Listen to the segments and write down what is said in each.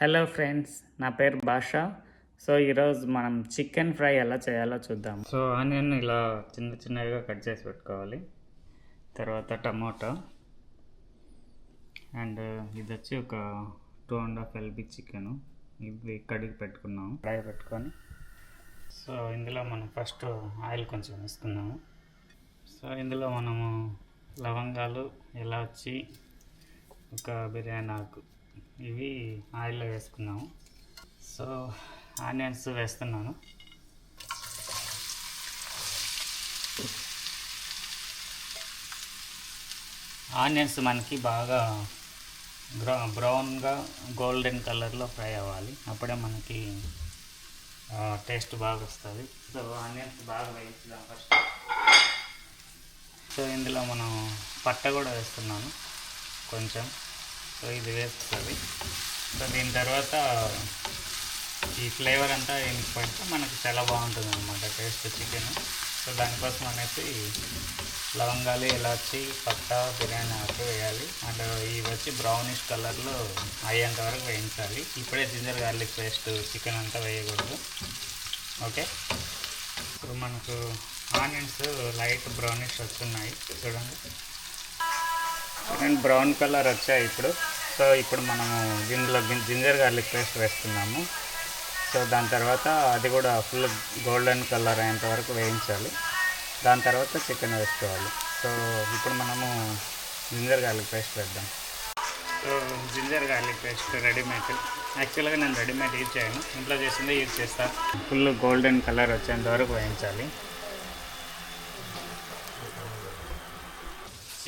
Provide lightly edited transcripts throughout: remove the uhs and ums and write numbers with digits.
Hello friends, నా పేరు భాష. సో ఈరోజు మనం చికెన్ ఫ్రై ఎలా చేయాలో చూద్దాం. సో ఆనియన్ ఇలా చిన్న చిన్నగా కట్ చేసి పెట్టుకోవాలి. తర్వాత టమోటా అండ్ ఇది వచ్చి ఒక 2.5 LB చికెను. ఇది కడిగి పెట్టుకున్నాము. ఫ్రై పెట్టుకొని సో ఇందులో మనం ఫస్ట్ ఆయిల్ కొంచెం వేసుకున్నాము. సో ఇందులో మనము లవంగాలు, ఇలాచి, ఒక బిర్యానీ ఆకు ఇవి ఆయిల్లో వేసుకున్నాము. సో ఆనియన్స్ వేస్తున్నాను. ఆనియన్స్ మనకి బాగా బ్రౌన్గా గోల్డెన్ కలర్లో ఫ్రై అవ్వాలి. అప్పుడే మనకి టేస్ట్ బాగా వస్తుంది. సో ఆనియన్స్ బాగా వేయించుదాం ఫస్ట్. సో ఇందులో మనం పట్ట కూడా వేస్తున్నాను కొంచెం. సో ఇది వేస్తుంది. సో దీని తర్వాత ఈ ఫ్లేవర్ అంతా పడితే మనకి చాలా బాగుంటుంది అన్నమాట టేస్ట్ చికెన్. సో దానికోసం అనేసి లవంగాలు, ఇలాచి, పట్ట, బిర్యానీ ఆకు వేయాలి. అండ్ ఇవి వచ్చి బ్రౌనిష్ కలర్లో అయ్యేంత వరకు వేయించాలి. ఇప్పుడే జింజర్ గార్లిక్ పేస్ట్ చికెన్ అంతా వేయకూడదు. ఓకే, ఇప్పుడు మనకు ఆనియన్స్ లైట్ బ్రౌనిష్ వస్తున్నాయి చూడండి. అండ్ బ్రౌన్ కలర్ వచ్చాయి ఇప్పుడు. సో ఇప్పుడు మనము దీనిలో జింజర్ గార్లిక్ పేస్ట్ వేస్తున్నాము. సో దాని తర్వాత అది కూడా ఫుల్ గోల్డెన్ కలర్ అయ్యేంత వరకు వేయించాలి. దాని తర్వాత చికెన్ వేసుకోవాలి. సో ఇప్పుడు మనము జింజర్ గార్లిక్ పేస్ట్ వేద్దాం. So ginger garlic paste readymade. యాక్చువల్గా నేను రెడీమేడ్ యూజ్ చేయను, ఇంట్లో చేసిందే యూజ్ చేస్తాను. ఫుల్ గోల్డెన్ కలర్ వచ్చేంత వరకు వేయించాలి.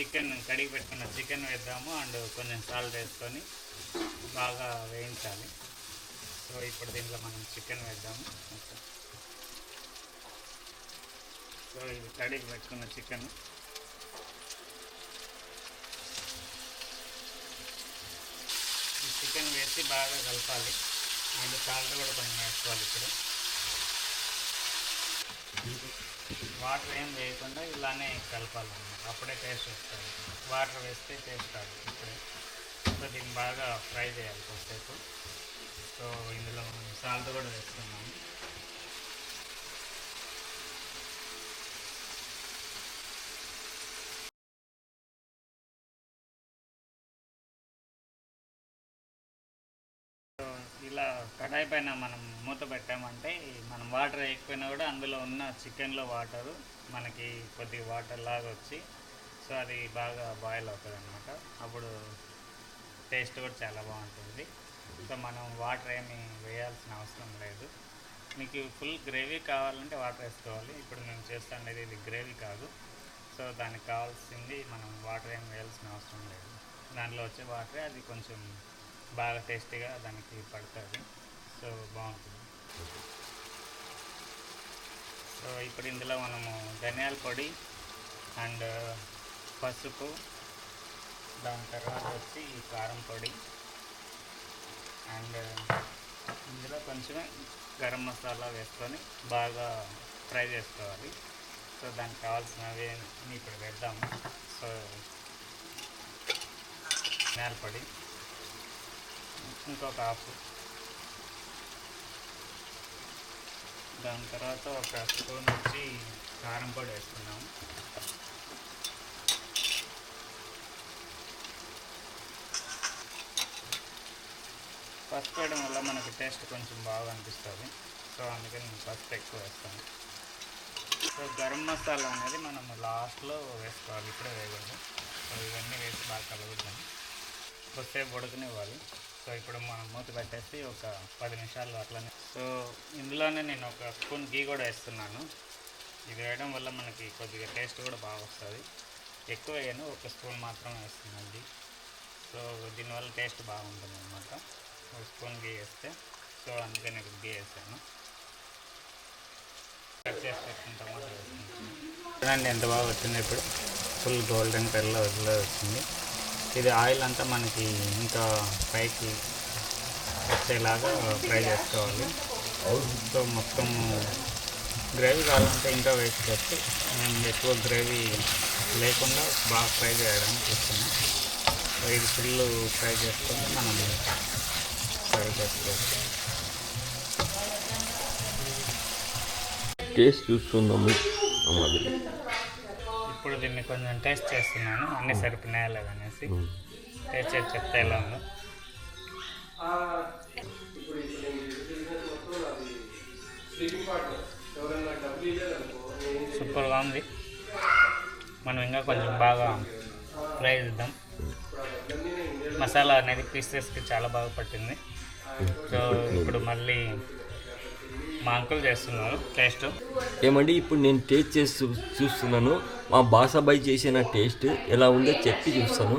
చికెన్ కడిగి పెట్టుకున్న చికెన్ వేద్దాము. అండ్ కొంచెం సాల్ట్ వేసుకొని బాగా వేయించాలి. సో ఇప్పుడు దీంట్లో మనం చికెన్ వేద్దాము. సో ఇది కడిగి పెట్టుకున్న చికెన్. ఈ చికెన్ వేసి బాగా కలపాలి. అండ్ సాల్ట్ కూడా కొంచెం వేసుకోవాలి. ఇప్పుడు వాటర్ ఏం వేయకుండా ఇలానే కలపాలన్నమాట, అప్పుడే టేస్ట్ వస్తుంది. వాటర్ వేస్తే టేస్ట్ రాదు ఇప్పుడే. సో దీన్ని బాగా ఫ్రై చేయాలి కొద్దిసేపు. సో ఇందులో సాల్ట్ కూడా వేస్తున్నాము. ఇలా కడాయి పైన మనం మూత పెట్టామంటే మనం వాటర్ వేయకపోయినా కూడా అందులో ఉన్న చికెన్లో వాటరు మనకి కొద్దిగా వాటర్ లాగా వచ్చి సో అది బాగా బాయిల్ అవుతుంది అన్నమాట. అప్పుడు టేస్ట్ కూడా చాలా బాగుంటుంది. సో మనం వాటర్ ఏమి వేయాల్సిన అవసరం లేదు. మీకు ఫుల్ గ్రేవీ కావాలంటే వాటర్ వేసుకోవాలి. ఇప్పుడు మేము చేస్తుండేది ఇది గ్రేవీ కాదు. సో దానికి కావాల్సింది మనం వాటర్ ఏమి వేయాల్సిన అవసరం లేదు. దాంట్లో వచ్చే వాటరే అది కొంచెం బాగా టేస్టీగా దానికి పడుతుంది. సో బాగుంటుంది. సో ఇప్పుడు ఇందులో మనము ధనియాల పొడి అండ్ పసుపు, దాని తర్వాత వచ్చి కారం పొడి అండ్ ఇందులో కొంచెం గరం మసాలా వేసుకొని బాగా ఫ్రై చేసుకోవాలి. సో దానికి కావాల్సినవి ఇప్పుడు వేద్దాము. సో ధనియాల పొడి ఇంకొక హాఫ్, దాని తర్వాత ఒక స్పూన్ వచ్చి కారం పొడి వేసుకున్నాము. పసుపు వేయడం వల్ల మనకి టేస్ట్ కొంచెం బాగా అనిపిస్తుంది. సో అందుకని నేను పసుపు ఎక్కువ వేస్తాను. సో గరం మసాలా అనేది మనం లాస్ట్లో వేసుకోవాలి, ఇప్పుడే వేయకూడదు. సో ఇవన్నీ వేసి బాగా కలుగుతాము. కొద్దిసేపు ఉడకనివ్వాలి. సో ఇప్పుడు మనం మూత పెట్టేసి ఒక 10 నిమిషాలు అట్లనే. సో ఇందులోనే నేను ఒక స్పూన్ గీ కూడా వేస్తున్నాను. ఇది వేయడం వల్ల మనకి కొద్దిగా టేస్ట్ కూడా బాగా వస్తుంది. ఎక్కువ వేయను, ఒక స్పూన్ మాత్రం వేస్తున్నాను. సో దీనివల్ల టేస్ట్ బాగుంటుంది అన్నమాట. ఒక స్పూన్ గీ వేస్తే. సో అందుకని నేను గీ వేసాను. కట్ చేసి పెట్టిన టమాటా వేసుకుంటాను. చూడండి ఎంత బాగా వచ్చింది. ఇప్పుడు ఫుల్ గోల్డెన్ కలర్లో వచ్చింది. ఇది ఆయిల్ అంతా మనకి ఇంకా పైకి వచ్చేలాగా ఫ్రై చేసుకోవాలి. సో మొత్తం గ్రేవీ కావాలంటే ఇంకా వేసుకోవచ్చు. మేము ఎక్కువ గ్రేవీ లేకుండా బాగా ఫ్రై చేయడానికి చూస్తున్నాం. ఇది ఫుల్ ఫ్రై చేసుకొని మనం సర్వ్ చేసుకోవచ్చు. టేస్ట్ చూస్తున్నాము. ఇప్పుడు దీన్ని కొంచెం టేస్ట్ చేస్తున్నాను, అన్నీ సరిపోయినాయా లేదనేసి. టేస్ట్ చేసి చెప్తే ఎలా ఉందో. సూపర్గా ఉంది. మనం ఇంకా కొంచెం బాగా ఫ్రై చేద్దాం. మసాలా అనేది పీసెస్కి చాలా బాగా పట్టింది. సో ఇప్పుడు మళ్ళీ మా అంకుల్ చేస్తున్నారు టేస్ట్. ఏమండి ఇప్పుడు నేను టేస్ట్ చేసి చూస్తున్నాను. మా బాసాబాయ్ చేసిన టేస్ట్ ఎలా ఉందో చెప్పి చూస్తాను.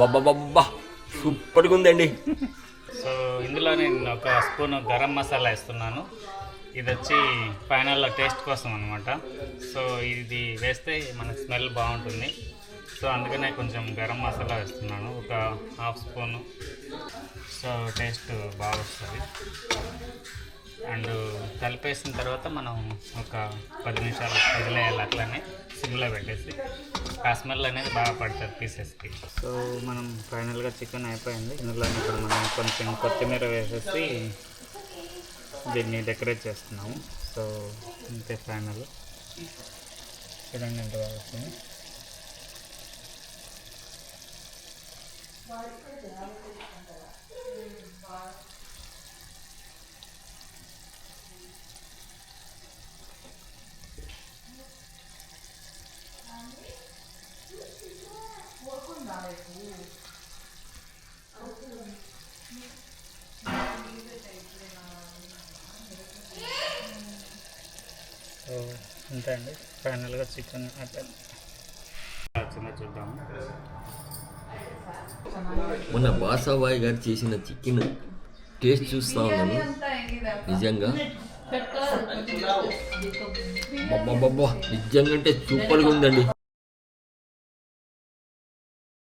బాబా సూపర్గా ఉందండి. సో ఇందులో నేను ఒక స్పూన్ గరం మసాలా వేస్తున్నాను. ఇది వచ్చి ఫైనల్లో టేస్ట్ కోసం అనమాట. సో ఇది వేస్తే మనకు స్మెల్ బాగుంటుంది. సో అందుకనే కొంచెం గరం మసాలా వేస్తున్నాను, ఒక హాఫ్ స్పూను. సో టేస్ట్ బాగా వస్తుంది. అండ్ కలిపేసిన తర్వాత మనం ఒక 10 నిమిషాలు వదిలేయాలి, అట్లనే సిమ్లో పెట్టేసి. ఆ స్మెల్ అనేది బాగా పడుతుంది పీసెస్కి. సో మనం ఫైనల్గా చికెన్ అయిపోయింది. ఇందులో ఇప్పుడు మనం కొంచెం కొత్తిమీర వేసేసి దీన్ని డెకరేట్ చేస్తున్నాము. సో అంతే ఫైనల్. చూడండి ఎంత బాగా వస్తుంది. సో అంతే అండి, ఫైనల్గా చికెన్ అయిపోయింది. వచ్చిందో చూద్దాము. మొన్న బాసాబాయ్ గారు చేసిన చికెన్ టేస్ట్ చూస్తూ ఉన్నాను. నిజంగా నిజంగా అంటే సూపర్గా ఉందండి.